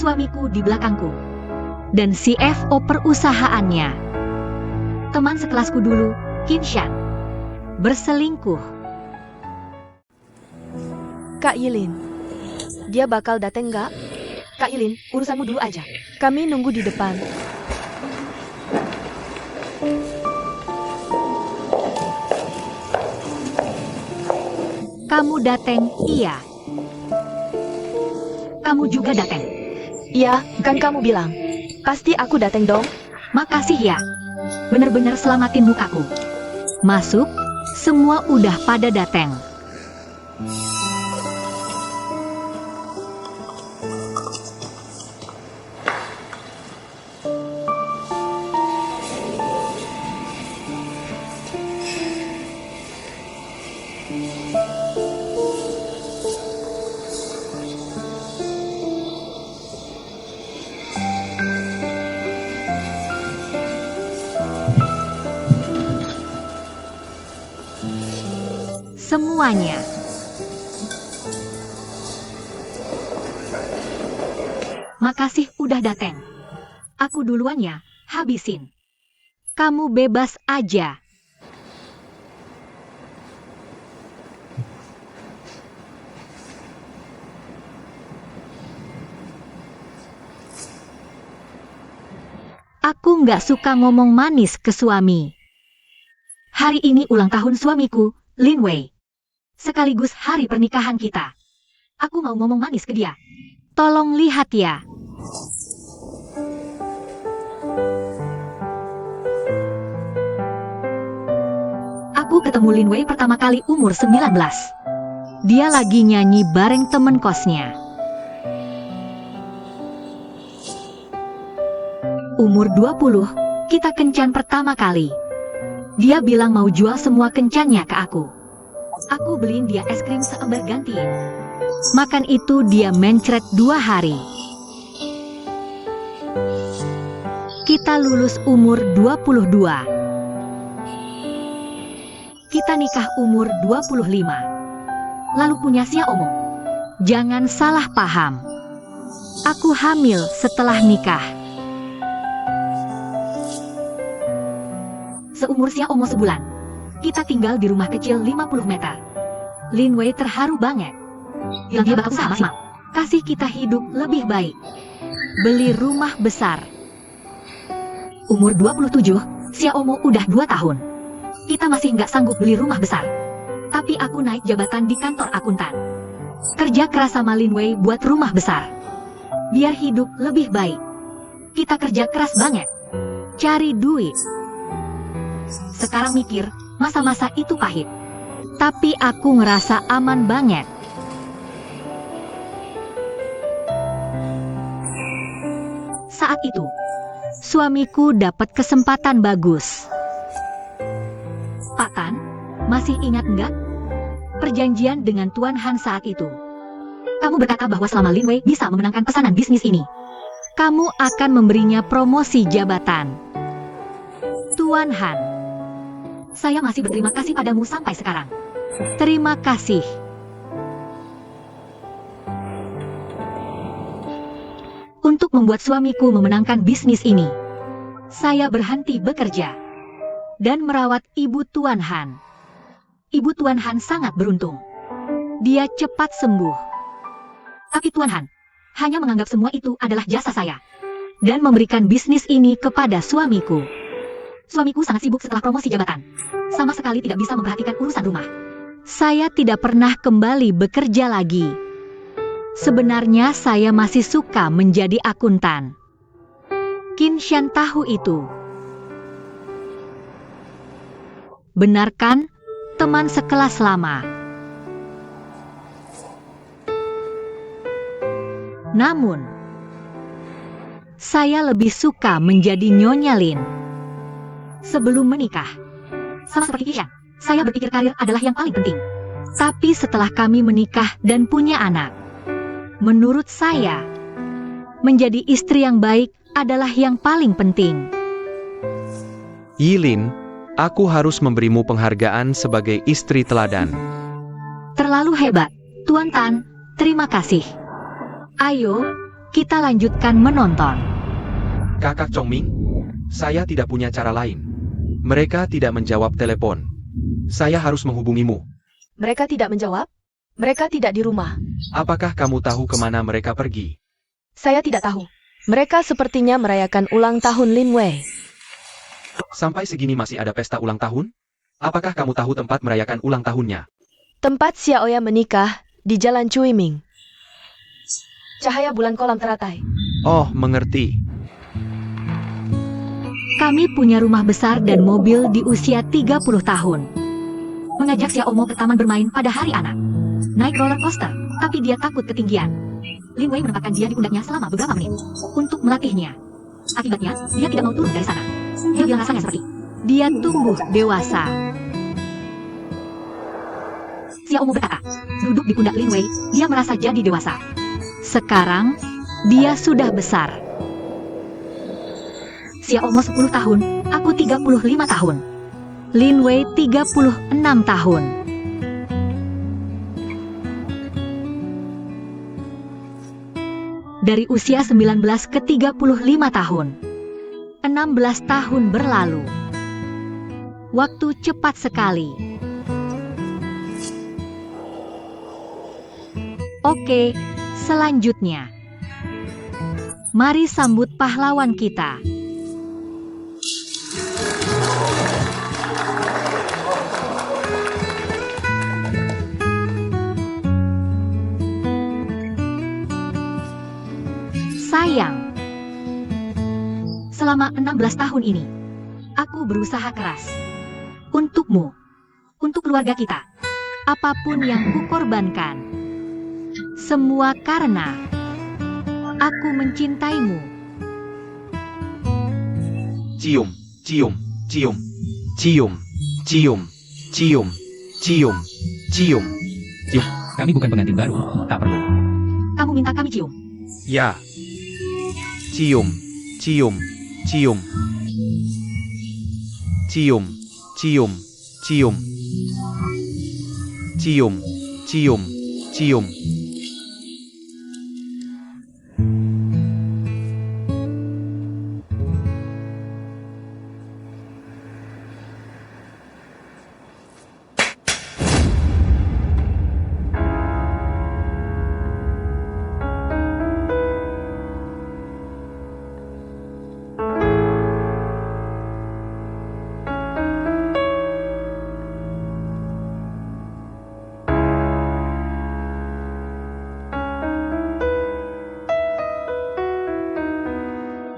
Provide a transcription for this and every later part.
suamiku di belakangku, dan CFO perusahaannya. Teman sekelasku dulu, Qin Shan, berselingkuh. Kak Yilin, dia bakal dateng nggak? Kak Yilin, urusanmu dulu aja. Kami nunggu di depan. Kamu dateng, iya. Kamu juga dateng. Iya, kan kamu bilang. Pasti aku dateng dong. Makasih ya. Bener-bener selamatin mukaku. Masuk, semua udah pada dateng. Semuanya. Makasih udah dateng. Aku duluan ya, habisin. Kamu bebas aja. Aku nggak suka ngomong manis ke suami. Hari ini ulang tahun suamiku, Lin Wei. Sekaligus hari pernikahan kita. Aku mau ngomong manis ke dia. Tolong lihat ya. Aku ketemu Lin Wei pertama kali umur 19. Dia lagi nyanyi bareng temen kosnya. Umur 20, kita kencan pertama kali. Dia bilang mau jual semua kencannya ke aku. Aku beliin dia es krim seember gantiin. Makan itu dia mencret 2 hari. Kita lulus umur 22. Kita nikah umur 25. Lalu punya Xiaomo. Jangan salah paham. Aku hamil setelah nikah. Seumur Xiaomo sebulan. Kita tinggal di rumah kecil 50 meter. Lin Wei terharu banget. Yang dia bakal usaha maksimal. Kasih kita hidup lebih baik. Beli rumah besar. Umur 27, Xiaomo udah 2 tahun. Kita masih nggak sanggup beli rumah besar. Tapi aku naik jabatan di kantor akuntan. Kerja keras sama Lin Wei buat rumah besar. Biar hidup lebih baik. Kita kerja keras banget. Cari duit. Sekarang mikir, masa-masa itu pahit. Tapi aku ngerasa aman banget. Saat itu, suamiku dapat kesempatan bagus. Pak Tan, masih ingat nggak? Perjanjian dengan Tuan Han saat itu. Kamu berkata bahwa selama Lin Wei bisa memenangkan pesanan bisnis ini, kamu akan memberinya promosi jabatan. Tuan Han, saya masih berterima kasih padamu sampai sekarang. Terima kasih. Untuk membuat suamiku memenangkan bisnis ini, saya berhenti bekerja dan merawat Ibu Tuan Han. Ibu Tuan Han sangat beruntung. Dia cepat sembuh. Tapi Tuan Han hanya menganggap semua itu adalah jasa saya dan memberikan bisnis ini kepada suamiku. Suamiku sangat sibuk setelah promosi jabatan. Sama sekali tidak bisa memperhatikan urusan rumah. Saya tidak pernah kembali bekerja lagi. Sebenarnya saya masih suka menjadi akuntan. Qin Shan tahu itu. Benar kan, teman sekelas lama? Namun, saya lebih suka menjadi Nyonya Lin. Sebelum menikah, sama seperti Qin Shan, saya berpikir karir adalah yang paling penting. Tapi setelah kami menikah dan punya anak, menurut saya, menjadi istri yang baik adalah yang paling penting. Yilin, aku harus memberimu penghargaan sebagai istri teladan. Terlalu hebat, Tuan Tan, terima kasih. Ayo, kita lanjutkan menonton. Kakak Chongming, saya tidak punya cara lain. Mereka tidak menjawab telepon. Saya harus menghubungimu. Mereka tidak menjawab? Mereka tidak di rumah. Apakah kamu tahu kemana mereka pergi? Saya tidak tahu. Mereka sepertinya merayakan ulang tahun Lin Wei. Sampai segini masih ada pesta ulang tahun? Apakah kamu tahu tempat merayakan ulang tahunnya? Tempat Xiaoya menikah di Jalan Cuiming. Cahaya bulan kolam teratai. Oh, mengerti. Kami punya rumah besar dan mobil di usia 30 tahun. Mengajak Xiaomo ke taman bermain pada hari anak. Naik roller coaster, tapi dia takut ketinggian. Lin Wei menempatkan dia di pundaknya selama beberapa menit untuk melatihnya. Akibatnya, dia tidak mau turun dari sana. Dia bilang rasanya seperti dia tumbuh dewasa. Xiaomo berkata, duduk di pundak Lin Wei, dia merasa jadi dewasa. Sekarang, dia sudah besar. Xiaomo 10 tahun, aku 35 tahun. Lin Wei 36 tahun. Dari usia 19 ke 35 tahun. 16 tahun berlalu. Waktu cepat sekali. Oke, selanjutnya. Mari sambut pahlawan kita. Sayang, selama 16 tahun ini, aku berusaha keras. Untukmu, untuk keluarga kita. Apapun yang kukorbankan. Semua karena aku mencintaimu. Cium, cium, cium, cium, cium, cium, cium, cium. Cium, kami bukan pengantin baru, tak perlu. Kamu minta kami cium. Ya. Cium, cium, cium. Cium, cium, cium. Cium, cium, cium.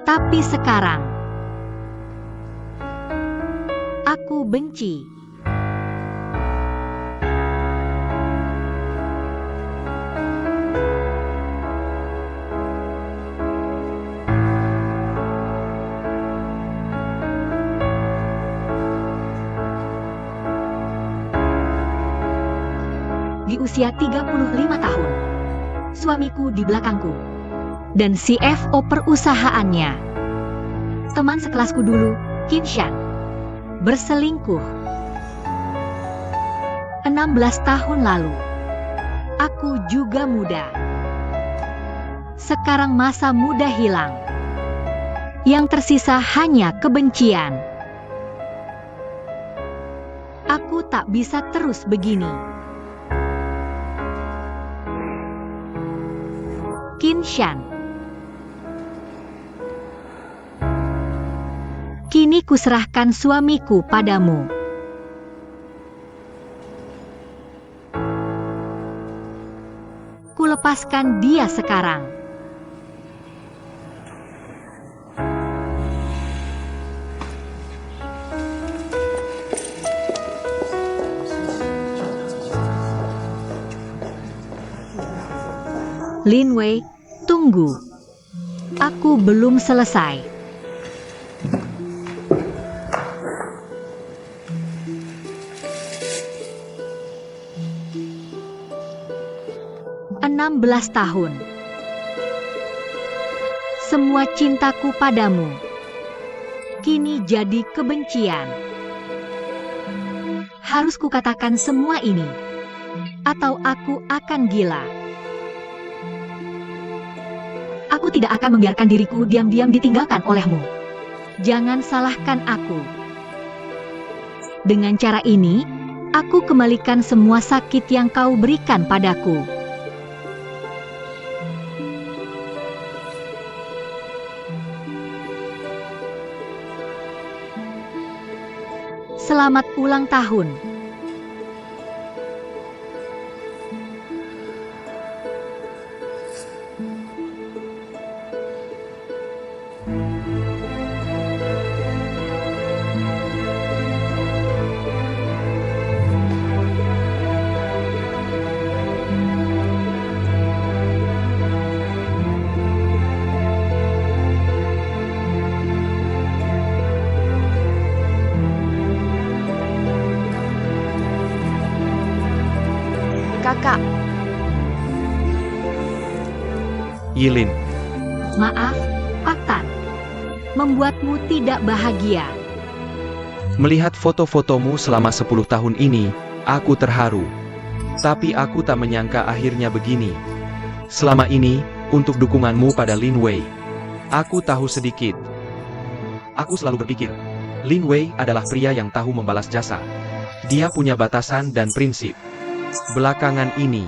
Tapi sekarang, aku benci. Di usia 35 tahun, suamiku di belakangku, dan CFO perusahaannya. Teman sekelasku dulu, Qin Shan, berselingkuh. 16 tahun lalu, aku juga muda. Sekarang masa muda hilang. Yang tersisa hanya kebencian. Aku tak bisa terus begini. Qin Shan. Kini kuserahkan suamiku padamu. Kulepaskan dia sekarang. Lin Wei, tunggu. Aku belum selesai. Enam 16 tahun. Semua cintaku padamu kini jadi kebencian. Harus kukatakan semua ini, atau aku akan gila. Aku aku tidak akan membiarkan diriku diam-diam ditinggalkan olehmu. Jangan salahkan aku. Dengan cara ini, aku kembalikan semua sakit yang kau berikan padaku. Selamat ulang tahun. Kakak, Yilin, Maaf, Pak Tan. Membuatmu tidak bahagia. melihat foto-fotomu selama 10 tahun ini, aku terharu. Tapi aku tak menyangka akhirnya begini. Selama ini, untuk dukunganmu pada Lin Wei, aku tahu sedikit. Aku selalu berpikir, Lin Wei adalah pria yang tahu membalas jasa. Dia punya batasan dan prinsip. Belakangan ini,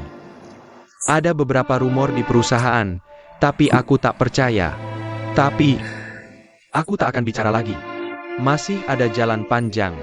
ada beberapa rumor di perusahaan, tapi aku tak percaya. Tapi, aku tak akan bicara lagi. Masih ada jalan panjang.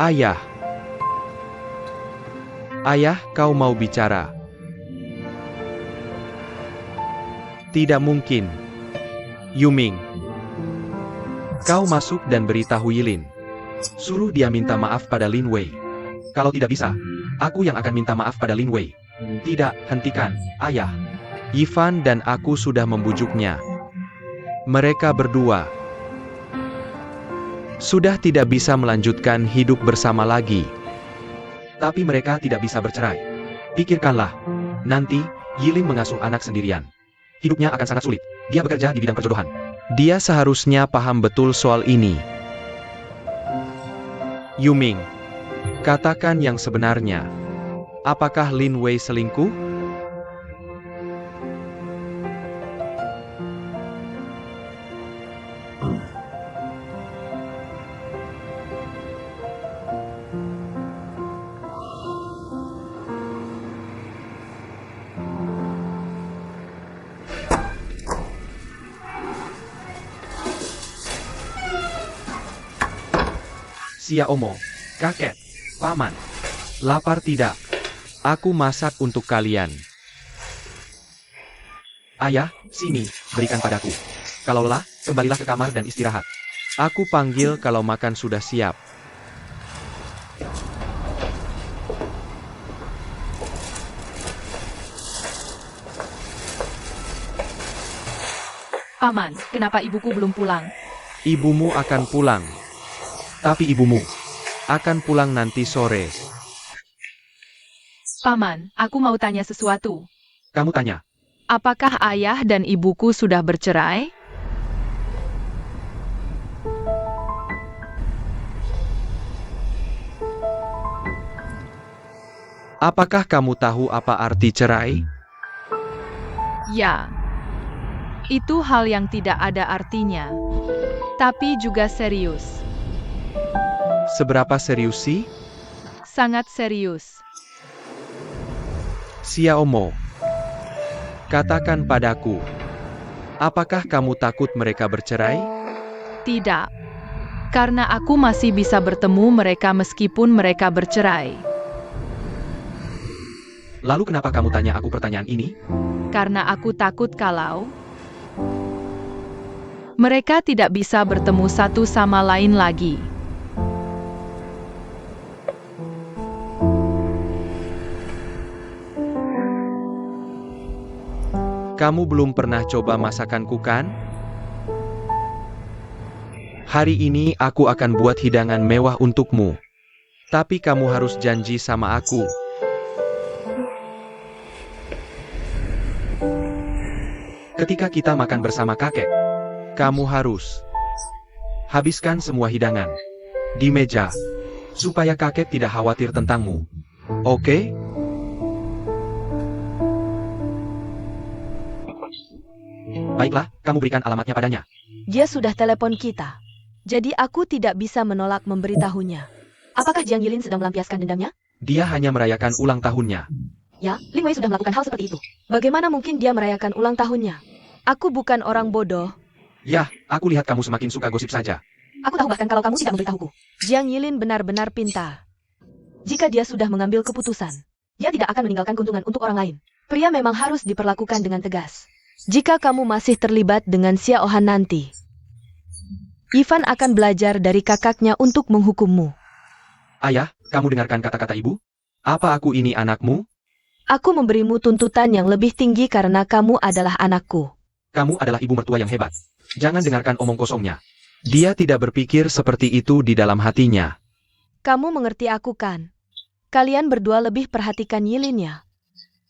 Ayah. Ayah, kau mau bicara? Tidak mungkin. Yuming. Kau masuk dan beritahu Yilin. Suruh dia minta maaf pada Lin Wei. Kalau tidak bisa, aku yang akan minta maaf pada Lin Wei. Tidak, hentikan, ayah. Yifan dan aku sudah membujuknya. Mereka berdua sudah tidak bisa melanjutkan hidup bersama lagi. Tapi mereka tidak bisa bercerai. Pikirkanlah, nanti, Yilin mengasuh anak sendirian. Hidupnya akan sangat sulit. Dia bekerja di bidang perjodohan. Dia seharusnya paham betul soal ini. Yuming, katakan yang sebenarnya. Apakah Lin Wei selingkuh? Sia Omo, kakek, paman. Lapar tidak? Aku masak untuk kalian. Ayah, sini, berikan padaku. Kalau lelah, kembalilah ke kamar dan istirahat. Aku panggil kalau makan sudah siap. Paman, kenapa ibuku belum pulang? Ibumu akan pulang. Tapi ibumu akan pulang nanti sore. Paman, aku mau tanya sesuatu. Kamu tanya. Apakah ayah dan ibuku sudah bercerai? Apakah kamu tahu apa arti cerai? Ya. Itu hal yang tidak ada artinya. Tapi juga serius. Seberapa serius sih? Sangat serius. Sia Omo, katakan padaku. Apakah kamu takut mereka bercerai? Tidak. Karena aku masih bisa bertemu mereka meskipun mereka bercerai. Lalu kenapa kamu tanya aku pertanyaan ini? Karena aku takut kalau mereka tidak bisa bertemu satu sama lain lagi. Kamu belum pernah coba masakanku kan? Hari ini aku akan buat hidangan mewah untukmu. Tapi kamu harus janji sama aku. Ketika kita makan bersama kakek, kamu harus habiskan semua hidangan di meja, supaya kakek tidak khawatir tentangmu. Oke? Baiklah, kamu berikan alamatnya padanya. Dia sudah telepon kita. Jadi aku tidak bisa menolak memberitahunya. Apakah Jiang Yilin sedang melampiaskan dendamnya? Dia hanya merayakan ulang tahunnya. Ya, Lin Wei sudah melakukan hal seperti itu. Bagaimana mungkin dia merayakan ulang tahunnya? Aku bukan orang bodoh. Yah, aku lihat kamu semakin suka gosip saja. Aku tahu bahkan kalau kamu tidak memberitahuku. Jiang Yilin benar-benar pintar. Jika dia sudah mengambil keputusan, dia tidak akan meninggalkan keuntungan untuk orang lain. Pria memang harus diperlakukan dengan tegas. Jika kamu masih terlibat dengan Xiao Han nanti, Ivan akan belajar dari kakaknya untuk menghukummu. Ayah, kamu dengarkan kata-kata ibu? Apa aku ini anakmu? Aku memberimu tuntutan yang lebih tinggi karena kamu adalah anakku. Kamu adalah ibu mertua yang hebat. Jangan dengarkan omong kosongnya. Dia tidak berpikir seperti itu di dalam hatinya. Kamu mengerti aku kan? Kalian berdua lebih perhatikan Yilin ya.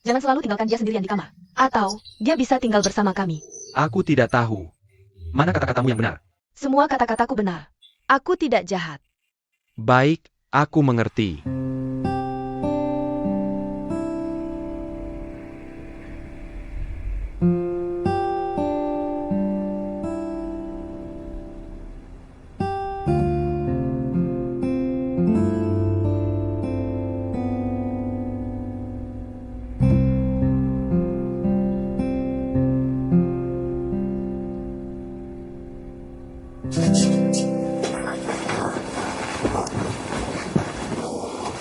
Jangan selalu tinggalkan dia sendirian di kamar. Atau, dia bisa tinggal bersama kami. Aku tidak tahu. Mana kata-katamu yang benar? Semua kata-kataku benar. Aku tidak jahat. Baik, aku mengerti.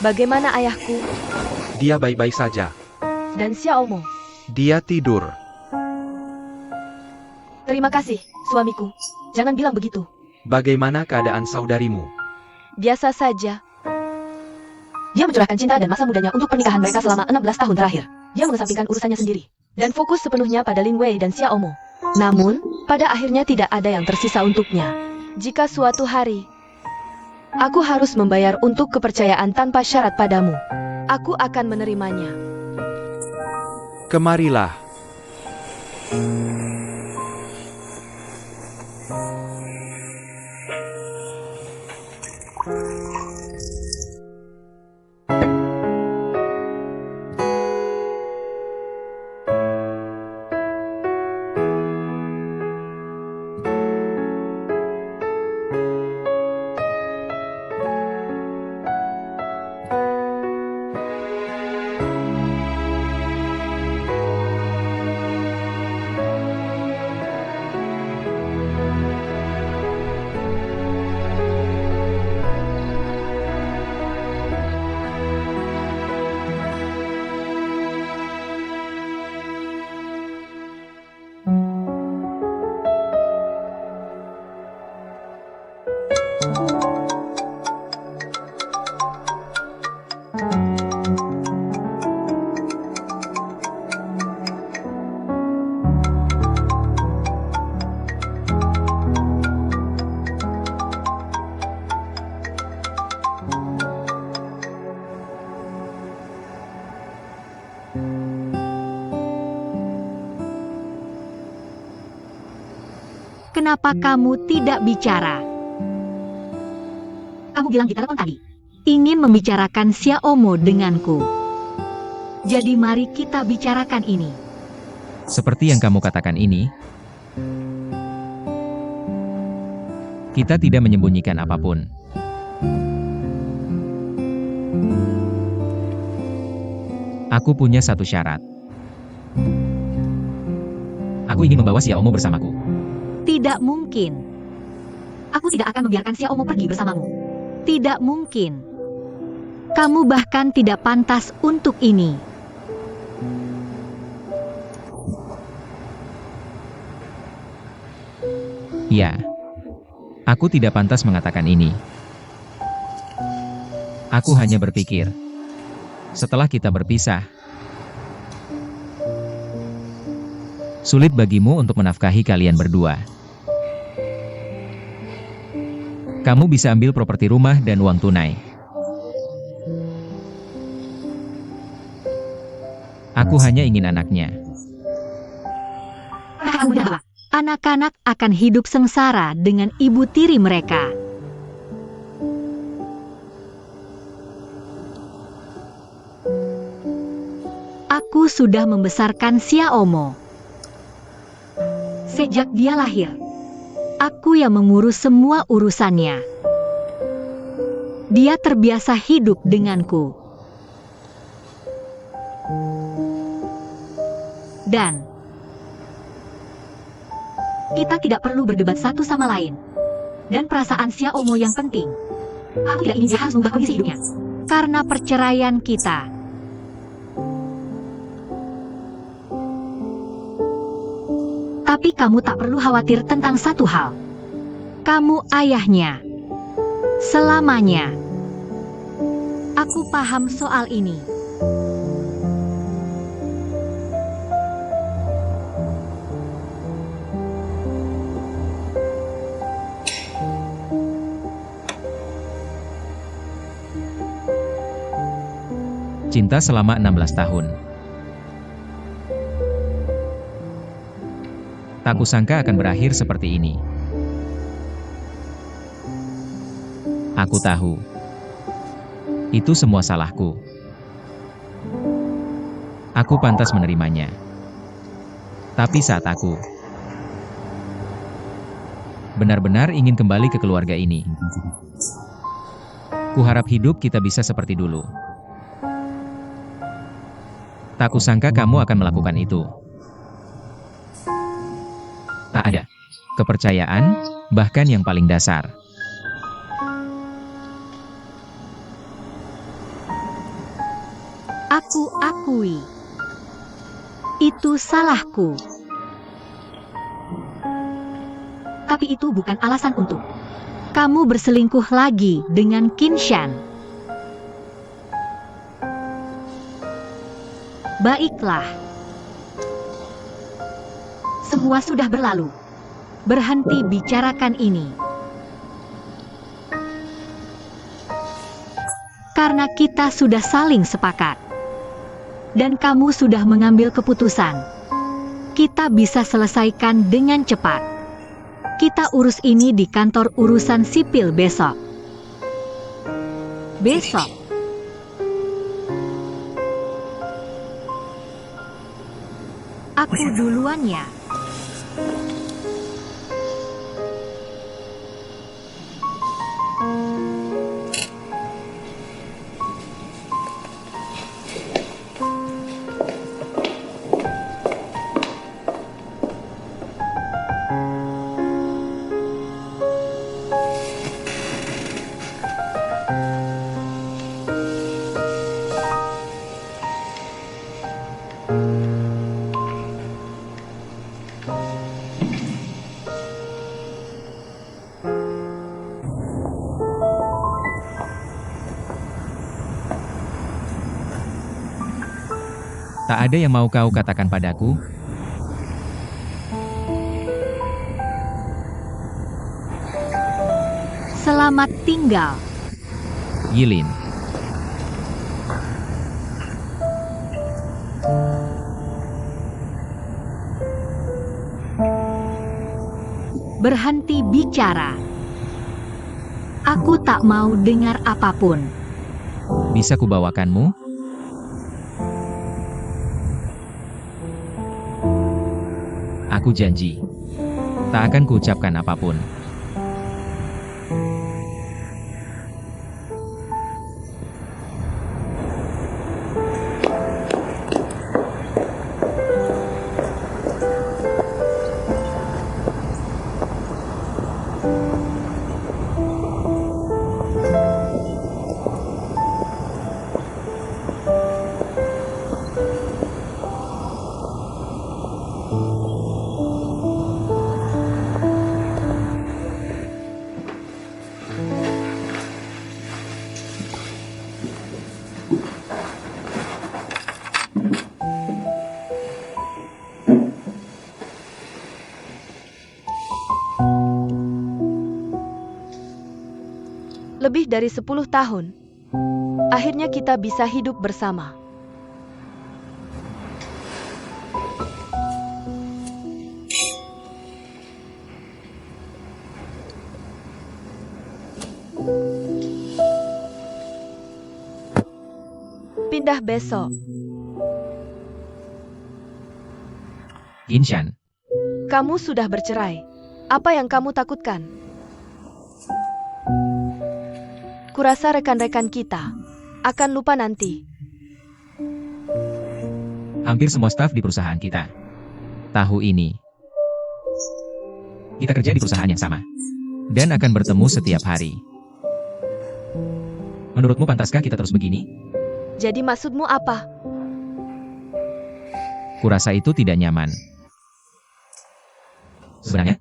Bagaimana ayahku? Dia baik-baik saja. Dan Xiao Mo? Dia tidur. Terima kasih, suamiku. Jangan bilang begitu. Bagaimana keadaan saudarimu? Biasa saja. Dia mencurahkan cinta dan masa mudanya untuk pernikahan mereka selama 16 tahun terakhir. Dia mengesampingkan urusannya sendiri. Dan fokus sepenuhnya pada Lin Wei dan Xiao Mo. Namun, pada akhirnya tidak ada yang tersisa untuknya. Jika suatu hari aku harus membayar untuk kepercayaan tanpa syarat padamu, aku akan menerimanya. Kemarilah. Kenapa kamu tidak bicara? Kamu bilang di telepon tadi, ingin membicarakan Xiao Mo denganku. Jadi mari kita bicarakan ini. Seperti yang kamu katakan ini, kita tidak menyembunyikan apapun. Aku punya satu syarat. Aku ingin membawa Xiao Mo bersamaku. Tidak mungkin. Aku tidak akan membiarkan Xiao Mo pergi bersamamu. Tidak mungkin. Kamu bahkan tidak pantas untuk ini. Ya, aku tidak pantas mengatakan ini. Aku hanya berpikir, setelah kita berpisah, Sulit bagimu untuk menafkahi kalian berdua. Kamu bisa ambil properti rumah dan uang tunai. Aku hanya ingin anaknya. Kamu dapat. Anak-anak akan hidup sengsara dengan ibu tiri mereka. Aku sudah membesarkan Xiaomo. Sejak dia lahir, aku yang mengurus semua urusannya. Dia terbiasa hidup denganku. Dan kita tidak perlu berdebat satu sama lain. Dan perasaan Xiaomo yang penting. Aku tidak ingin dia harus mengubah kondisi hidupnya karena perceraian kita. Tapi kamu tak perlu khawatir tentang satu hal. Kamu ayahnya. Selamanya. Aku paham soal ini. Cinta selama 16 tahun. Tak kusangka akan berakhir seperti ini. Aku tahu. Itu semua salahku. Aku pantas menerimanya. Tapi saat aku benar-benar ingin kembali ke keluarga ini, kuharap hidup kita bisa seperti dulu. Tak kusangka kamu akan melakukan itu. Tak ada kepercayaan, bahkan yang paling dasar. Aku akui. Itu salahku. Tapi itu bukan alasan untuk kamu berselingkuh lagi dengan Qin Shan. Baiklah. Semua sudah berlalu. Berhenti bicarakan ini. Karena kita sudah saling sepakat. Dan kamu sudah mengambil keputusan. Kita bisa selesaikan dengan cepat. Kita urus ini di kantor urusan sipil besok. Besok. Aku duluan ya. Tak ada yang mau kau katakan padaku? Selamat tinggal. Yilin. Berhenti bicara. Aku tak mau dengar apapun. Bisa kubawakanmu? Aku janji. Tak akan kuucapkan apapun. Lebih dari 10 tahun. Akhirnya kita bisa hidup bersama. Pindah besok. Qinshan, Kamu sudah bercerai. Apa yang kamu takutkan? Kurasa rekan-rekan kita akan lupa nanti. hampir semua staf di perusahaan kita tahu ini. Kita kerja di perusahaan yang sama. Dan akan bertemu setiap hari. Menurutmu pantaskah kita terus begini? Jadi maksudmu apa? Kurasa itu tidak nyaman. Sebenarnya,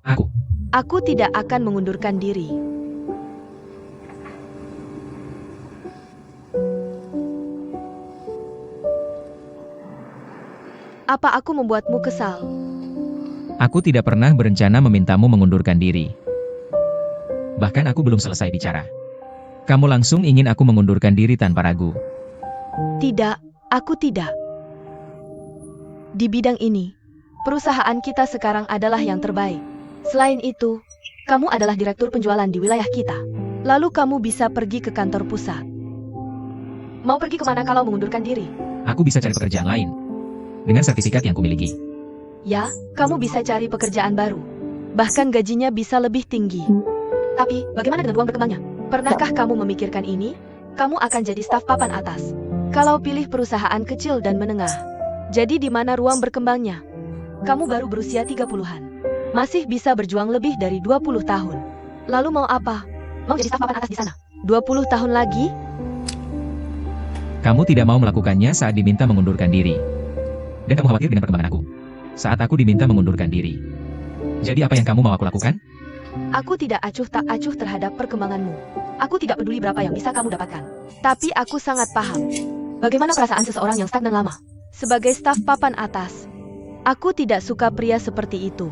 Aku tidak akan mengundurkan diri. Apa aku membuatmu kesal? Aku tidak pernah berencana memintamu mengundurkan diri. Bahkan aku belum selesai bicara. Kamu langsung ingin aku mengundurkan diri tanpa ragu. Tidak, aku tidak. Di bidang ini, perusahaan kita sekarang adalah yang terbaik. Selain itu, kamu adalah direktur penjualan di wilayah kita. Lalu kamu bisa pergi ke kantor pusat. Mau pergi kemana kalau mengundurkan diri? Aku bisa cari pekerjaan lain. Dengan sertifikat yang kumiliki. Ya, kamu bisa cari pekerjaan baru. Bahkan gajinya bisa lebih tinggi. Tapi, bagaimana dengan ruang berkembangnya? Pernahkah kamu memikirkan ini? Kamu akan jadi staf papan atas. Kalau pilih perusahaan kecil dan menengah. Jadi di mana ruang berkembangnya? Kamu baru berusia 30-an. Masih bisa berjuang lebih dari 20 tahun. Lalu mau apa? Mau jadi staf papan atas di sana? 20 tahun lagi? Kamu tidak mau melakukannya saat diminta mengundurkan diri. Dan kamu khawatir dengan perkembangan aku. Saat aku diminta mengundurkan diri. Jadi apa yang kamu mau aku lakukan? Aku tidak acuh tak acuh terhadap perkembanganmu. Aku tidak peduli berapa yang bisa kamu dapatkan. Tapi aku sangat paham. Bagaimana perasaan seseorang yang stagnan lama? Sebagai staf papan atas, aku tidak suka pria seperti itu.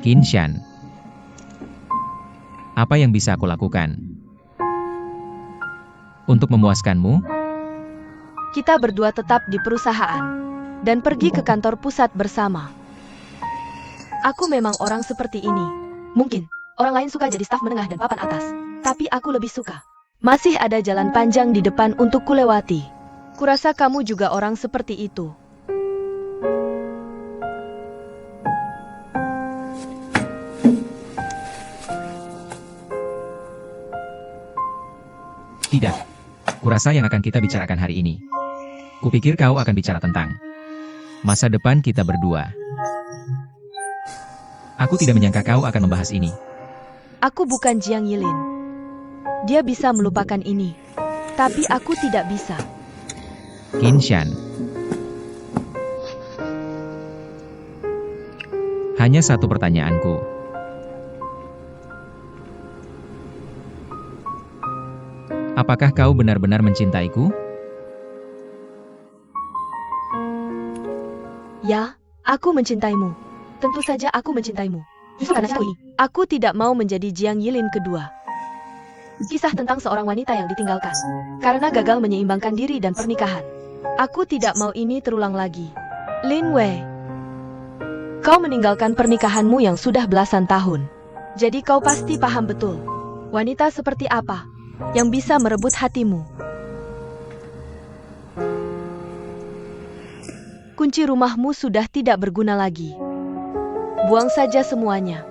Qinshan. Apa yang bisa aku lakukan? Untuk memuaskanmu? Kita berdua tetap di perusahaan dan pergi ke kantor pusat bersama. Aku memang orang seperti ini. Mungkin orang lain suka jadi staf menengah dan papan atas, tapi aku lebih suka. Masih ada jalan panjang di depan untuk kulewati. Kurasa kamu juga orang seperti itu. Tidak. Kurasa yang akan kita bicarakan hari ini. Kupikir kau akan bicara tentang masa depan kita berdua. Aku tidak menyangka kau akan membahas ini. Aku bukan Jiang Yilin. Dia bisa melupakan ini. Tapi aku tidak bisa. Qinshan. Hanya satu pertanyaanku. Apakah kau benar-benar mencintaiku? Ya, aku mencintaimu. Tentu saja aku mencintaimu. Justru karena itu ini, aku tidak mau menjadi Jiang Yilin kedua. Kisah tentang seorang wanita yang ditinggalkan karena gagal menyeimbangkan diri dan pernikahan. Aku tidak mau ini terulang lagi. Lin Wei, kau meninggalkan pernikahanmu yang sudah belasan tahun. Jadi kau pasti paham betul wanita seperti apa yang bisa merebut hatimu. Kunci rumahmu sudah tidak berguna lagi. Buang saja semuanya.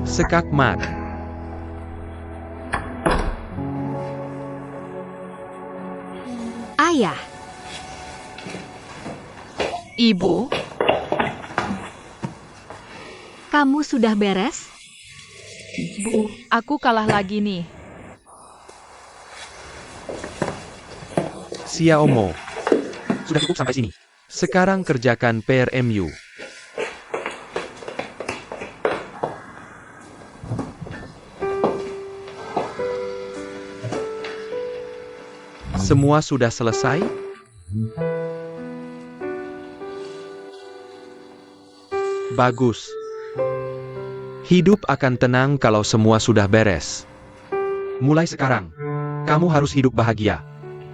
Sekakmat. Ayah, Ibu, kamu sudah beres? Bu, aku kalah lagi nih. Xiaomo. Sudah cukup sampai sini. Sekarang kerjakan PRMU. Semua sudah selesai? Bagus. Hidup akan tenang kalau semua sudah beres. Mulai sekarang, kamu harus hidup bahagia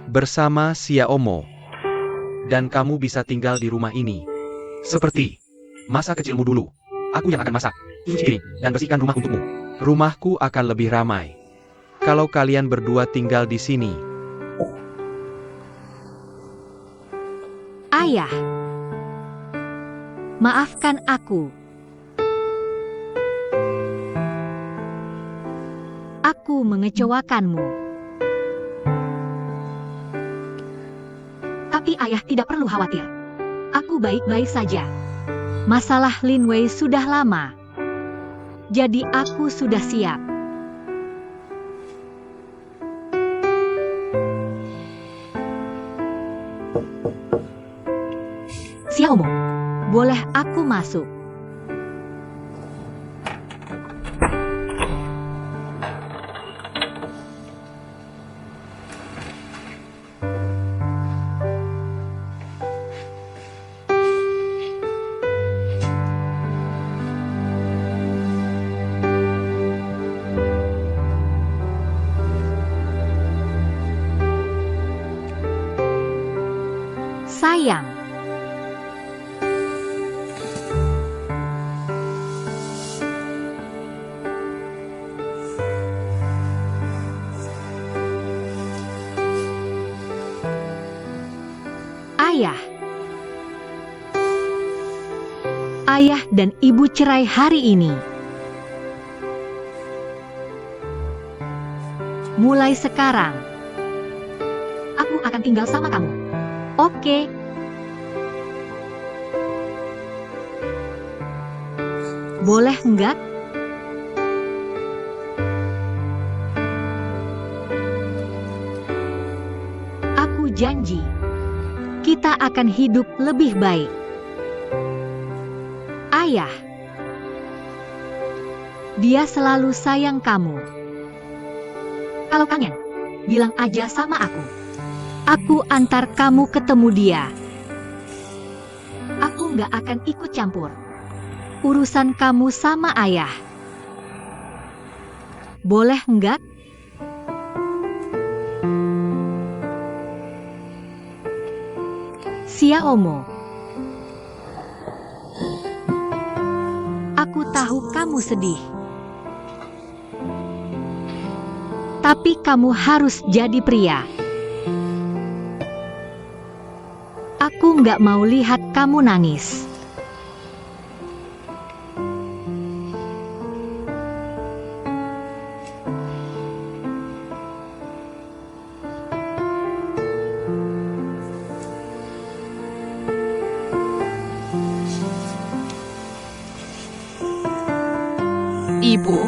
bersama Xiaomo. Dan kamu bisa tinggal di rumah ini seperti masa kecilmu dulu. Aku yang akan masak, cuci piring, dan bersihkan rumah untukmu. Rumahku akan lebih ramai kalau kalian berdua tinggal di sini. Ayah, maafkan aku. Aku mengecewakanmu. Tapi ayah tidak perlu khawatir. Aku baik-baik saja. Masalah Lin Wei sudah lama. Jadi aku sudah siap. Xiaomo, boleh aku masuk? Sayang. Ayah. Ayah dan ibu cerai hari ini. Mulai sekarang, aku akan tinggal sama kamu. Oke. Boleh enggak? Aku janji, kita akan hidup lebih baik. Ayah, dia selalu sayang kamu. Kalau kangen, bilang aja sama aku. Aku antar kamu ketemu dia. Aku nggak akan ikut campur urusan kamu sama ayah. Boleh enggak? Xiaomo, aku tahu kamu sedih. Tapi kamu harus jadi pria. Aku nggak mau lihat kamu nangis. Ibu,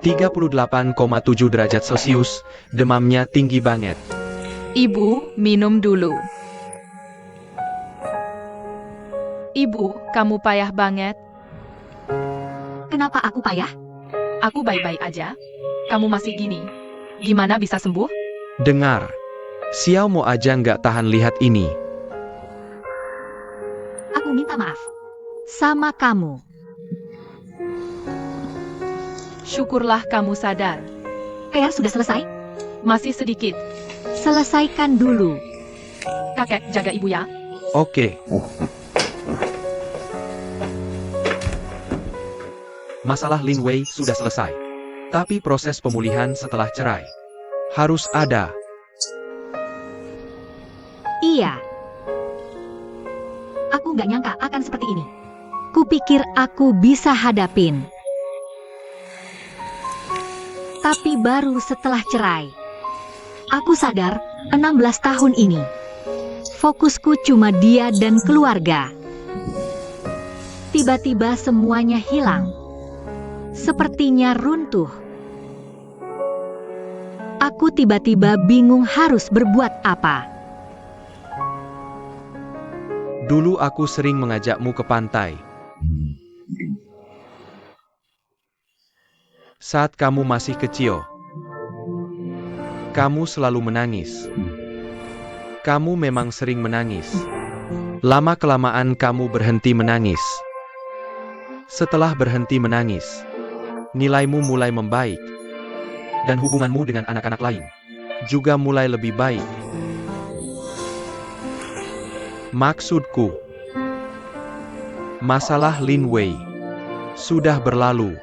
(38,7 derajat Celcius), demamnya tinggi banget. ibu, minum dulu. Ibu, kamu payah banget. Kenapa aku payah? Aku baik-baik aja. Kamu masih gini. Gimana bisa sembuh? Dengar, Xiaomo aja nggak tahan lihat ini. minta maaf. Sama kamu. Syukurlah kamu sadar. PR sudah selesai? Masih sedikit. Selesaikan dulu. Kakek, jaga ibu ya. Oke. Masalah Lin Wei sudah selesai. Tapi proses pemulihan setelah cerai harus ada. Iya. Aku nggak nyangka akan seperti ini. Kupikir aku bisa hadapin. Tapi baru setelah cerai, aku sadar 16 tahun ini fokusku cuma dia dan keluarga. Tiba-tiba semuanya hilang. Sepertinya runtuh. Aku tiba-tiba bingung harus berbuat apa. Dulu aku sering mengajakmu ke pantai. Saat kamu masih kecil, kamu selalu menangis. Kamu memang sering menangis. Lama-kelamaan kamu berhenti menangis. Setelah berhenti menangis, nilaimu mulai membaik. Dan hubunganmu dengan anak-anak lain juga mulai lebih baik. Maksudku, masalah Lin Wei sudah berlalu.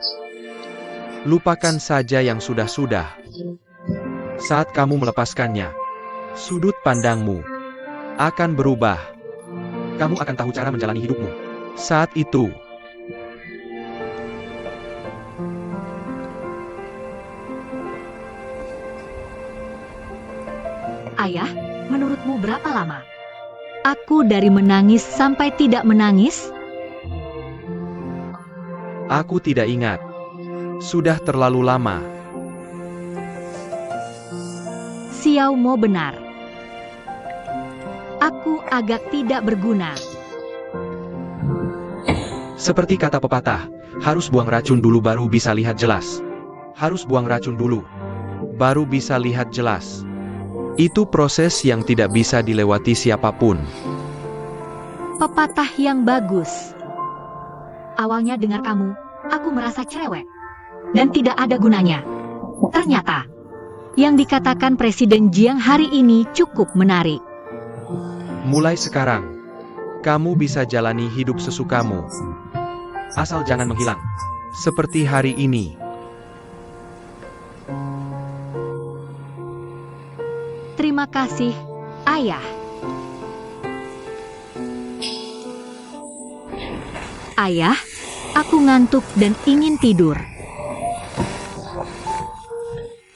Lupakan saja yang sudah-sudah. Saat kamu melepaskannya, sudut pandangmu akan berubah. Kamu akan tahu cara menjalani hidupmu. Saat itu, Ayah, menurutmu berapa lama? Aku dari menangis sampai tidak menangis? aku tidak ingat. Sudah terlalu lama. Xiao Mo benar. Aku agak tidak berguna. Seperti kata pepatah, harus buang racun dulu baru bisa lihat jelas. Harus buang racun dulu, baru bisa lihat jelas. Itu proses yang tidak bisa dilewati siapapun. Pepatah yang bagus. Awalnya dengar kamu, aku merasa cerewet. Dan tidak ada gunanya. Ternyata, yang dikatakan Presiden Jiang hari ini cukup menarik. Mulai sekarang, kamu bisa jalani hidup sesukamu. Asal jangan menghilang. Seperti hari ini. Terima kasih, Ayah. Ayah, aku ngantuk dan ingin tidur.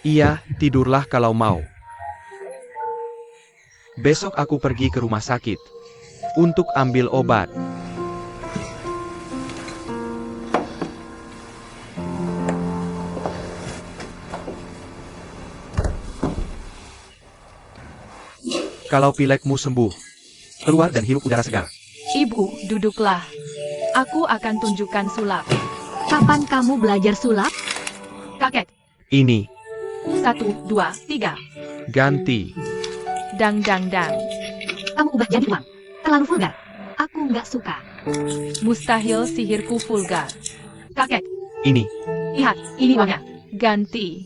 Iya, tidurlah kalau mau. Besok aku pergi ke rumah sakit untuk ambil obat. Kalau pilekmu sembuh, keluar dan hirup udara segar. Ibu, duduklah. Aku akan tunjukkan sulap. Kapan kamu belajar sulap? Kakek, Ini, 1, 2, 3. ganti. Dang dang dang. Kamu ubah jadi uang. Terlalu vulgar. Aku nggak suka. Mustahil sihirku vulgar. Kakek, Ini, lihat, ini uangnya. Ganti.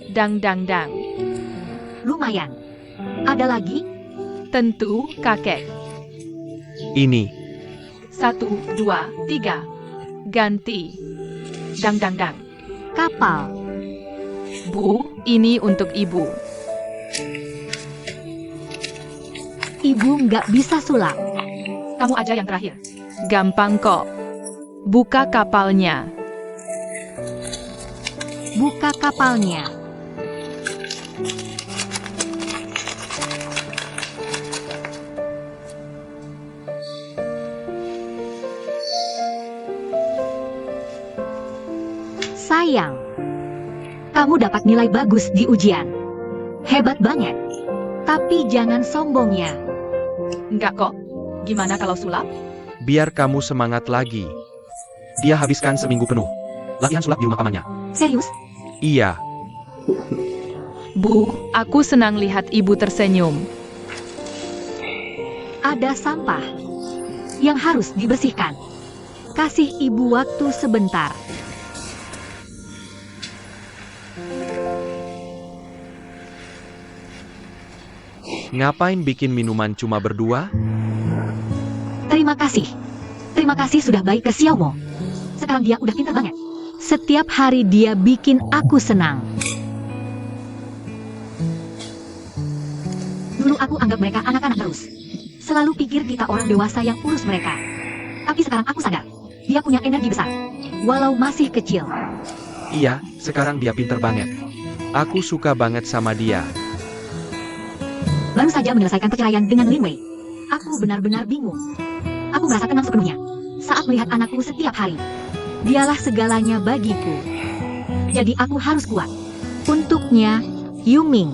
Dang dang dang. Lumayan. Ada lagi? Tentu, kakek. ini, 1, 2, 3. Ganti. Dang dang dang. Kapal. Bu, ini untuk ibu. Ibu nggak bisa sulap. Kamu aja yang terakhir. Gampang kok. Buka kapalnya. Buka kapalnya. Sayang. Kamu dapat nilai bagus di ujian. Hebat banget. Tapi jangan sombong ya. Enggak kok. Gimana kalau sulap? biar kamu semangat lagi. Dia habiskan seminggu penuh latihan sulap di rumah pamannya. Serius? Iya. Bu, aku senang lihat ibu tersenyum. Ada sampah. yang harus dibersihkan. Kasih ibu waktu sebentar. Ngapain bikin minuman cuma berdua? Terima kasih. Terima kasih sudah baik ke Xiaomo. Sekarang dia udah pintar banget. Setiap hari dia bikin aku senang. Dulu aku anggap mereka anak-anak terus. Selalu pikir kita orang dewasa yang urus mereka. Tapi sekarang aku sadar, dia punya energi besar. Walau masih kecil. Iya, sekarang dia pinter banget. Aku suka banget sama dia. Baru saja menyelesaikan perceraian dengan Lin Wei. Aku benar-benar bingung. Aku merasa tenang sepenuhnya saat melihat anakku setiap hari. Dialah segalanya bagiku. Jadi aku harus kuat. Untuknya, Yuming.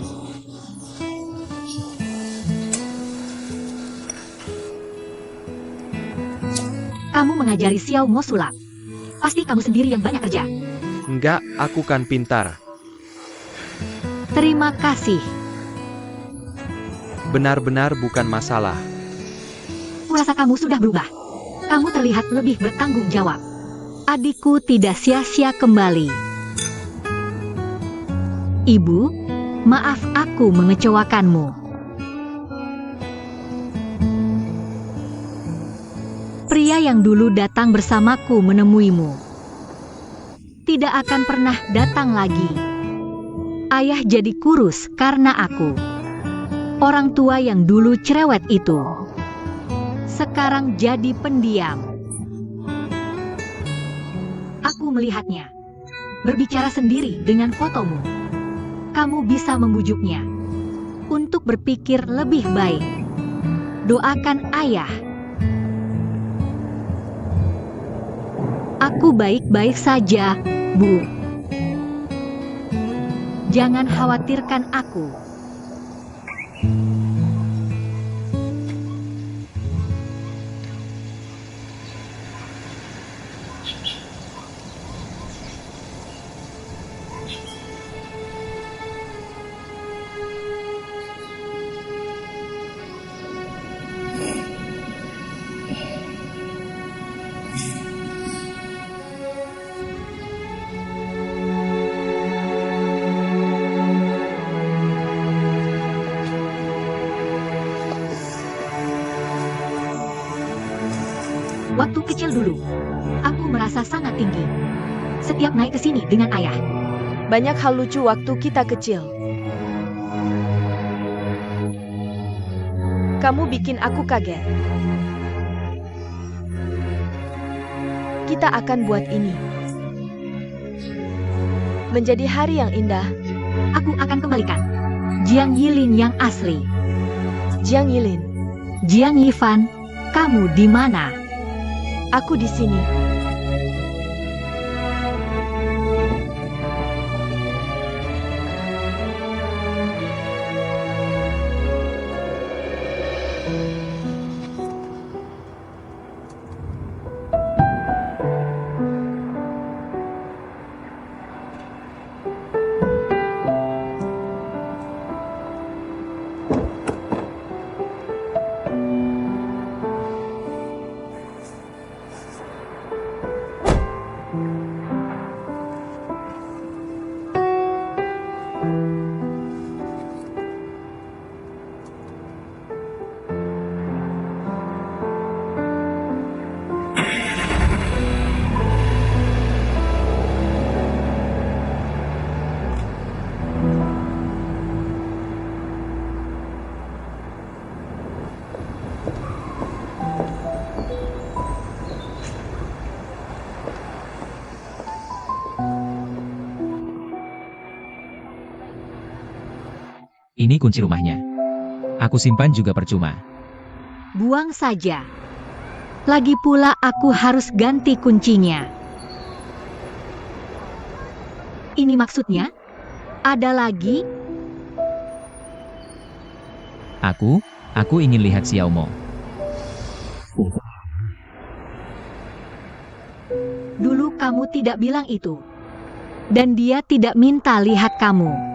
Kamu mengajari Xiaomo sulap. Pasti kamu sendiri yang banyak kerja. Enggak, aku kan pintar. Terima kasih. Benar-benar bukan masalah. Kurasa kamu sudah berubah. Kamu terlihat lebih bertanggung jawab. Adikku tidak sia-sia kembali. Ibu, maaf aku mengecewakanmu. Pria yang dulu datang bersamaku menemuimu tidak akan pernah datang lagi. Ayah jadi kurus karena aku. Orang tua yang dulu cerewet itu sekarang jadi pendiam. Aku melihatnya berbicara sendiri dengan fotomu. Kamu bisa membujuknya untuk berpikir lebih baik. Doakan ayah. Aku baik-baik saja, Bu. Jangan khawatirkan aku. Waktu kecil dulu, aku merasa sangat tinggi. Setiap naik ke sini dengan ayah. Banyak hal lucu waktu kita kecil. Kamu bikin aku kaget. Kita akan buat ini menjadi hari yang indah. Aku akan kembalikan Jiang Yilin yang asli. Jiang Yilin, Jiang Yifan, kamu di mana? aku di sini. Ini kunci rumahnya. Aku simpan juga percuma. Buang saja. Lagi pula aku harus ganti kuncinya. Ini maksudnya? Ada lagi? Aku ingin lihat Xiaomo. Dulu kamu tidak bilang itu. Dan dia tidak minta lihat kamu.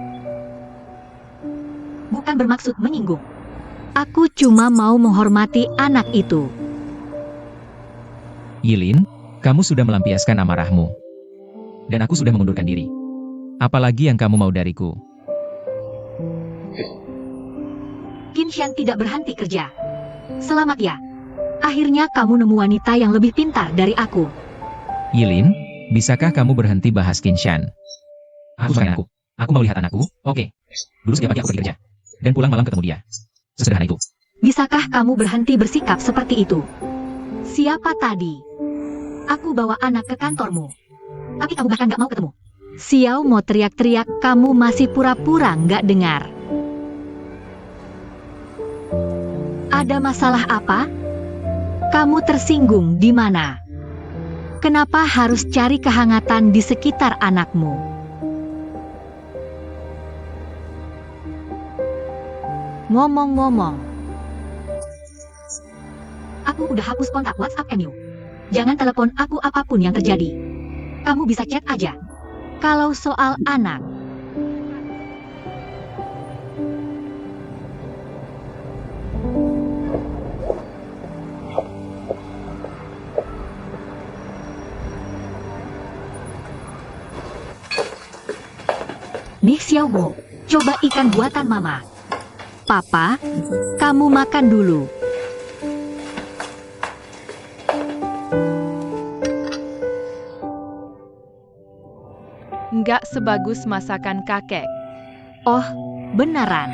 Bukan bermaksud menyinggung. Aku cuma mau menghormati anak itu. Yilin, kamu sudah melampiaskan amarahmu. Dan aku sudah mengundurkan diri. Apalagi yang kamu mau dariku? Qinshan tidak berhenti kerja. Selamat ya. Akhirnya kamu nemu wanita yang lebih pintar dari aku. Yilin, bisakah kamu berhenti bahas Qinshan? Aku suka anakku. Aku mau lihat anakku, oke. Dulu setiap pagi aku pergi kerja. Dan pulang malam ketemu dia. Sesederhana itu. Bisakah kamu berhenti bersikap seperti itu? Siapa tadi? Aku bawa anak ke kantormu. Tapi kamu bahkan gak mau ketemu. Xiao mau teriak-teriak, kamu masih pura-pura gak dengar. Ada masalah apa? Kamu tersinggung di mana? Kenapa harus cari kehangatan di sekitar anakmu? Ngomong-ngomong, aku udah hapus kontak WhatsApp MU. Jangan telepon aku apapun yang terjadi. Kamu bisa chat aja. Kalau soal anak, nih Xiaomo, coba ikan buatan mama. Papa, kamu makan dulu. Nggak sebagus masakan kakek. Oh, beneran.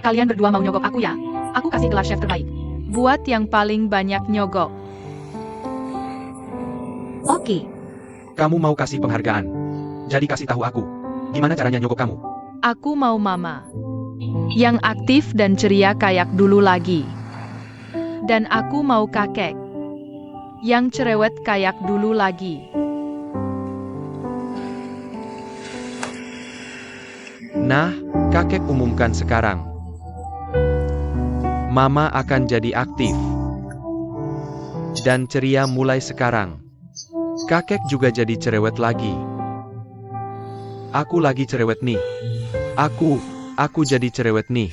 Kalian berdua mau nyogok aku ya? Aku kasih gelar chef terbaik. Buat yang paling banyak nyogok. Oke, Kamu mau kasih penghargaan. Jadi kasih tahu aku. Gimana caranya nyogok kamu? Aku mau mama. Yang aktif dan ceria kayak dulu lagi. Dan aku mau kakek. Yang cerewet kayak dulu lagi. Nah, kakek umumkan sekarang. Mama akan jadi aktif dan ceria mulai sekarang. Kakek juga jadi cerewet lagi. Aku lagi cerewet nih. Aku jadi cerewet nih.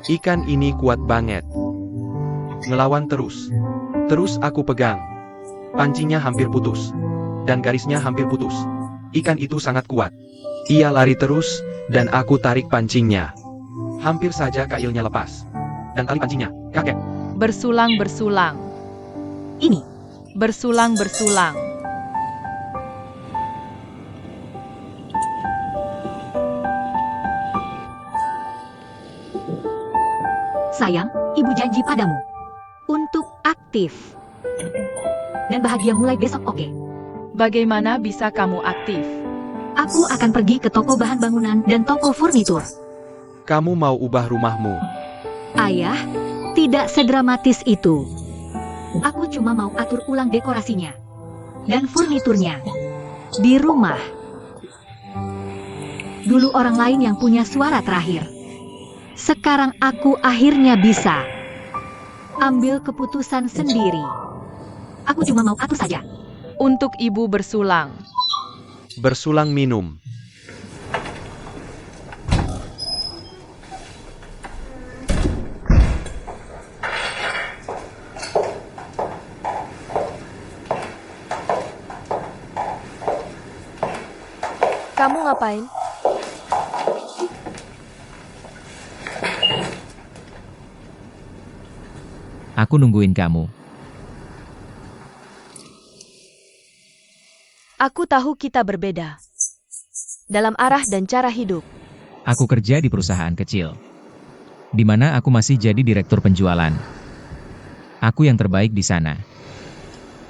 Ikan ini kuat banget. Ngelawan terus. Terus aku pegang. Pancingnya hampir putus. Dan garisnya hampir putus. Ikan itu sangat kuat. Ia lari terus, dan aku tarik pancingnya. Hampir saja kailnya lepas. Dan tali pancingnya, kakek. Bersulang-bersulang. ini. Bersulang-bersulang. Sayang, ibu janji padamu. Untuk aktif. Dan bahagia mulai besok, oke? Bagaimana bisa kamu aktif? Aku akan pergi ke toko bahan bangunan dan toko furnitur. Kamu mau ubah rumahmu. Ayah, tidak sedramatis itu. Aku cuma mau atur ulang dekorasinya. Dan furniturnya. Di rumah. Dulu orang lain yang punya suara terakhir. Sekarang aku akhirnya bisa ambil keputusan sendiri. Aku cuma mau atur saja. Untuk ibu bersulang. Bersulang minum. Kamu ngapain? Aku nungguin kamu. Aku tahu kita berbeda. Dalam arah dan cara hidup. Aku kerja di perusahaan kecil. Di mana aku masih jadi direktur penjualan. Aku yang terbaik di sana.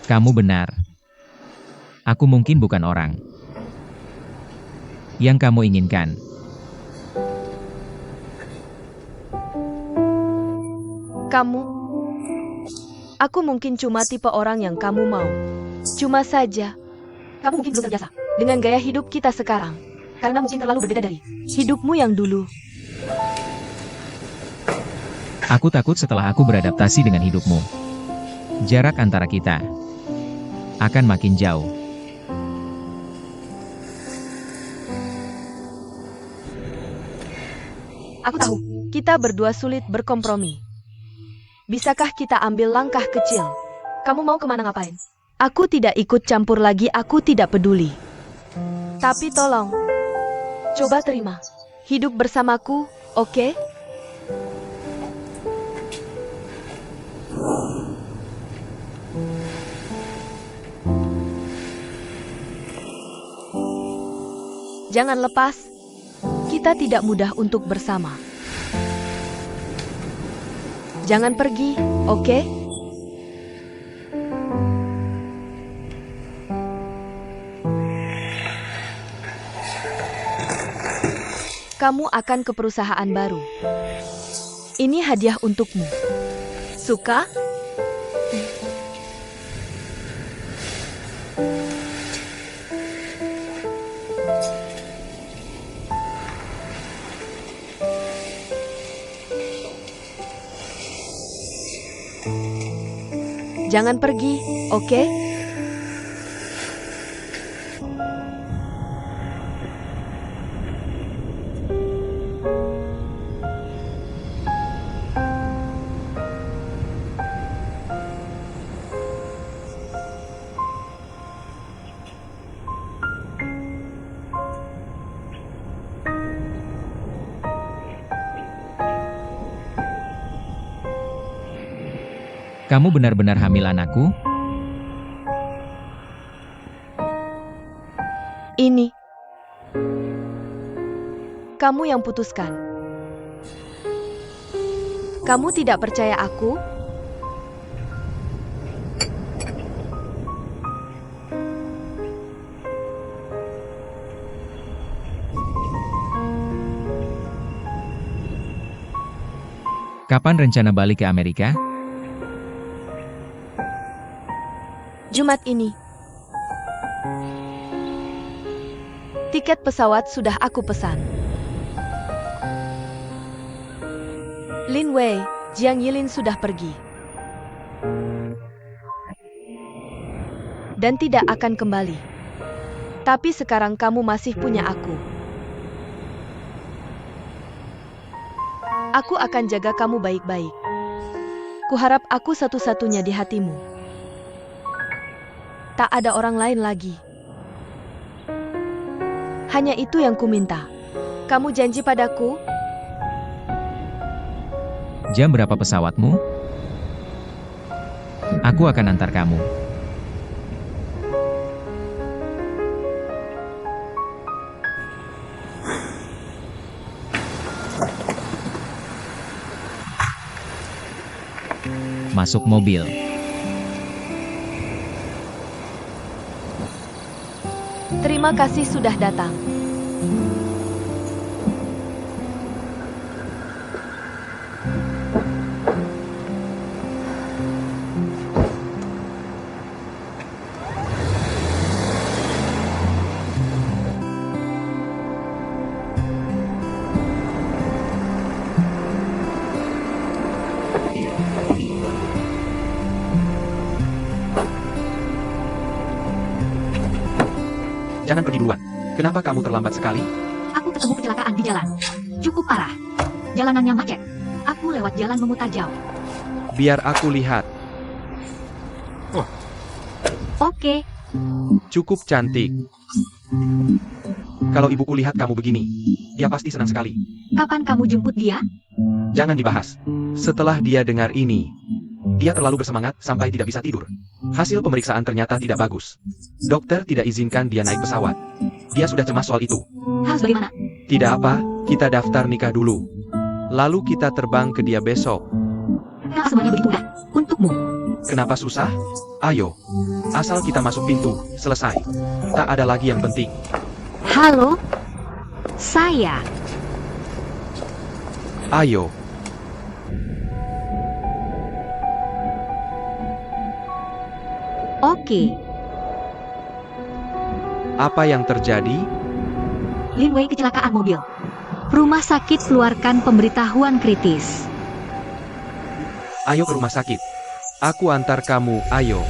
Kamu benar. Aku mungkin bukan orang yang kamu inginkan. Aku mungkin cuma tipe orang yang kamu mau. Cuma saja, Kamu mungkin belum terbiasa. dengan gaya hidup kita sekarang. Karena mungkin terlalu berbeda dari Hidupmu yang dulu. Aku takut setelah aku beradaptasi dengan hidupmu. Jarak antara kita akan makin jauh. Aku tahu. Kita berdua sulit berkompromi. Bisakah kita ambil langkah kecil? Kamu mau kemana ngapain? Aku tidak ikut campur lagi, aku tidak peduli. Tapi tolong, Coba terima. hidup bersamaku, oke? Jangan lepas. Kita tidak mudah untuk bersama. Jangan pergi, oke? Kamu akan ke perusahaan baru. Ini hadiah untukmu. Suka? Jangan pergi, oke? Kamu benar-benar hamil anakku? Ini. Kamu yang putuskan. Kamu tidak percaya aku? Kapan rencana balik ke Amerika? Jumat ini. Tiket pesawat sudah aku pesan. Lin Wei, Jiang Yilin sudah pergi. Dan tidak akan kembali. Tapi sekarang kamu masih punya aku. Aku akan jaga kamu baik-baik. Kuharap aku satu-satunya di hatimu. Tak ada orang lain lagi. Hanya itu yang kuminta. Kamu janji padaku? Jam berapa pesawatmu? Aku akan antar kamu. Masuk mobil. Terima kasih sudah datang. Jangan pergi duluan. Kenapa kamu terlambat sekali? Aku ketemu kecelakaan di jalan. Cukup parah. Jalanannya macet. Aku lewat jalan memutar jauh. Biar aku lihat. Oke, Cukup cantik. Kalau ibuku lihat kamu begini, dia pasti senang sekali. kapan kamu jemput dia? Jangan dibahas. Setelah dia dengar ini, dia terlalu bersemangat sampai tidak bisa tidur. Hasil pemeriksaan ternyata tidak bagus. Dokter tidak izinkan dia naik pesawat. Dia sudah cemas soal itu. Harus bagaimana? Tidak apa, kita daftar nikah dulu. Lalu kita terbang ke dia besok. Kenapa semuanya begitu mudah? Untukmu. Kenapa susah? Ayo. Asal kita masuk pintu, selesai. Tak ada lagi yang penting. Halo? Saya. Ayo. Oke. Apa yang terjadi? Lin Wei kecelakaan mobil. Rumah sakit keluarkan pemberitahuan kritis. Ayo ke rumah sakit. Aku antar kamu, ayo.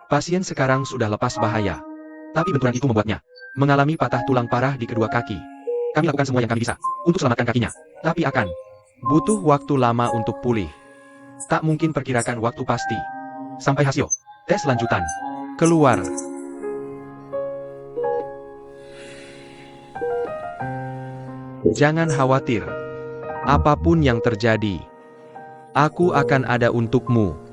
Pasien sekarang sudah lepas bahaya. Tapi benturan itu membuatnya mengalami patah tulang parah di kedua kaki. Kami lakukan semua yang kami bisa untuk selamatkan kakinya. Tapi akan Butuh waktu lama untuk pulih. Tak mungkin perkirakan waktu pasti. Sampai hasil tes lanjutan keluar. Jangan khawatir. Apapun yang terjadi, aku akan ada untukmu.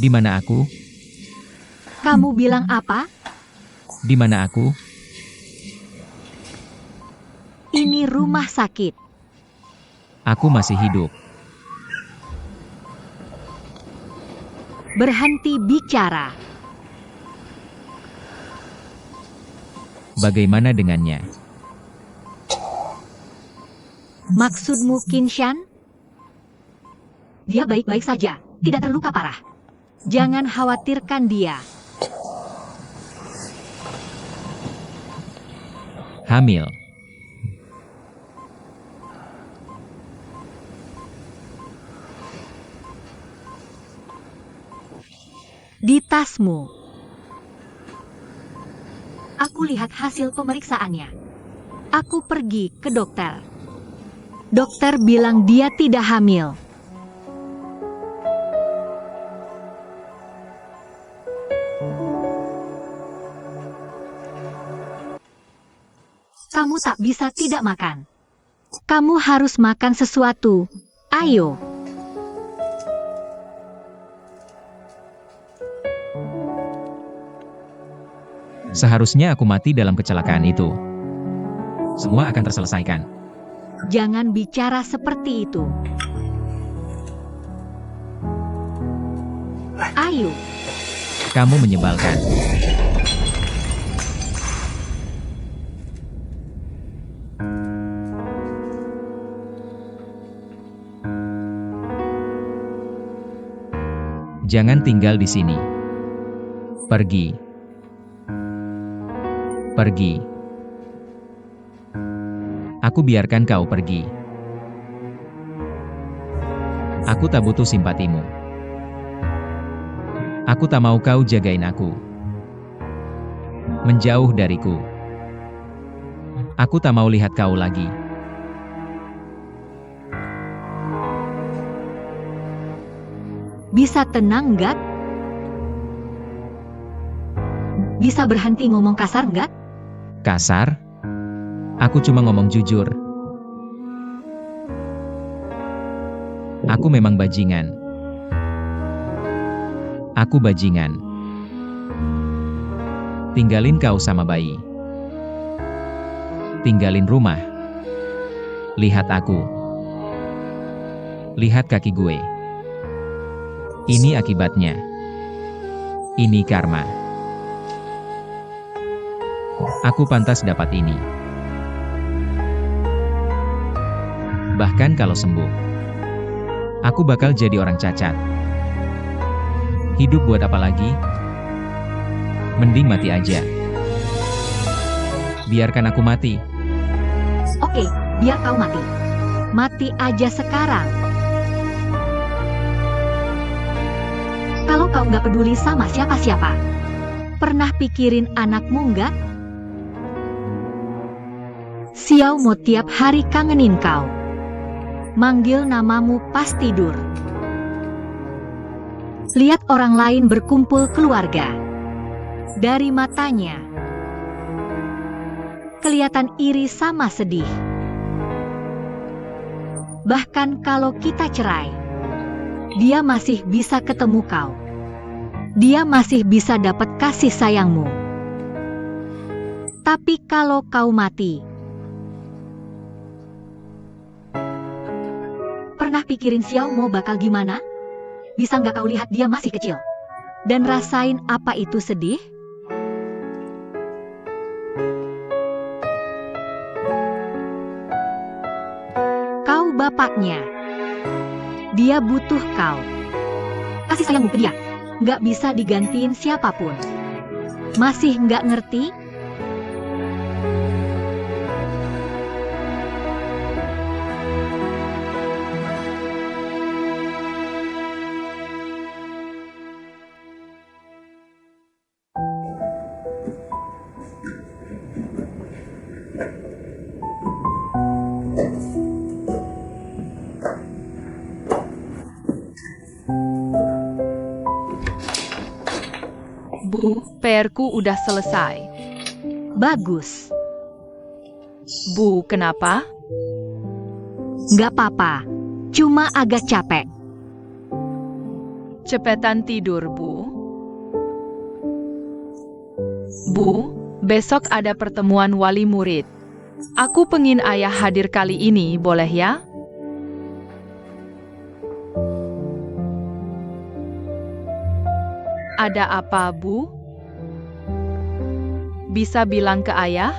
Di mana aku? Kamu bilang apa? Di mana aku? Ini rumah sakit. Aku masih hidup. Berhenti bicara. Bagaimana dengannya? Maksudmu Kinshan? Dia baik-baik saja, tidak terluka parah. Jangan khawatirkan dia. Hamil. Di tasmu. Aku lihat hasil pemeriksaannya. Aku pergi ke dokter. Dokter bilang dia tidak hamil. Kamu tak bisa tidak makan. Kamu harus makan sesuatu. Ayo. Seharusnya aku mati dalam kecelakaan itu. Semua akan terselesaikan. Jangan bicara seperti itu. Ayo. Kamu menyebalkan. Jangan tinggal di sini. Pergi. Pergi. Aku biarkan kau pergi. Aku tak butuh simpatimu. Aku tak mau kau jagain aku. Menjauh dariku. Aku tak mau lihat kau lagi. Bisa tenang nggak? Bisa berhenti ngomong kasar nggak? Kasar? Aku cuma ngomong jujur. Aku memang bajingan. Aku bajingan. Tinggalin kau sama bayi. Tinggalin rumah. Lihat aku. Lihat kaki gue. Ini akibatnya. Ini karma. Aku pantas dapat ini. Bahkan kalau sembuh, aku bakal jadi orang cacat. Hidup buat apa lagi? Mending mati aja. Biarkan aku mati. Oke, biar kau mati. Mati aja sekarang. Kalau kau nggak peduli sama siapa-siapa, pernah pikirin anakmu nggak? Xiao Mo tiap hari kangenin kau. Manggil namamu pas tidur. Lihat orang lain berkumpul keluarga. Dari matanya, kelihatan iri sama sedih. Bahkan kalau kita cerai, dia masih bisa ketemu kau. Dia masih bisa dapat kasih sayangmu. Tapi kalau kau mati, Pernah pikirin Xiao Mo bakal gimana? Bisa nggak kau lihat dia masih kecil? Dan rasain apa itu sedih? Kau bapaknya. Dia butuh kau. Kasih sayangmu ke dia. Nggak bisa digantiin siapapun. Masih nggak ngerti? Bu, PR-ku udah selesai. Bagus. Bu, kenapa? Nggak apa-apa. Cuma agak capek. Cepetan tidur, Bu. Bu, besok ada pertemuan wali murid. Aku pengin ayah hadir kali ini, boleh ya? Ada apa, Bu? Bisa bilang ke ayah?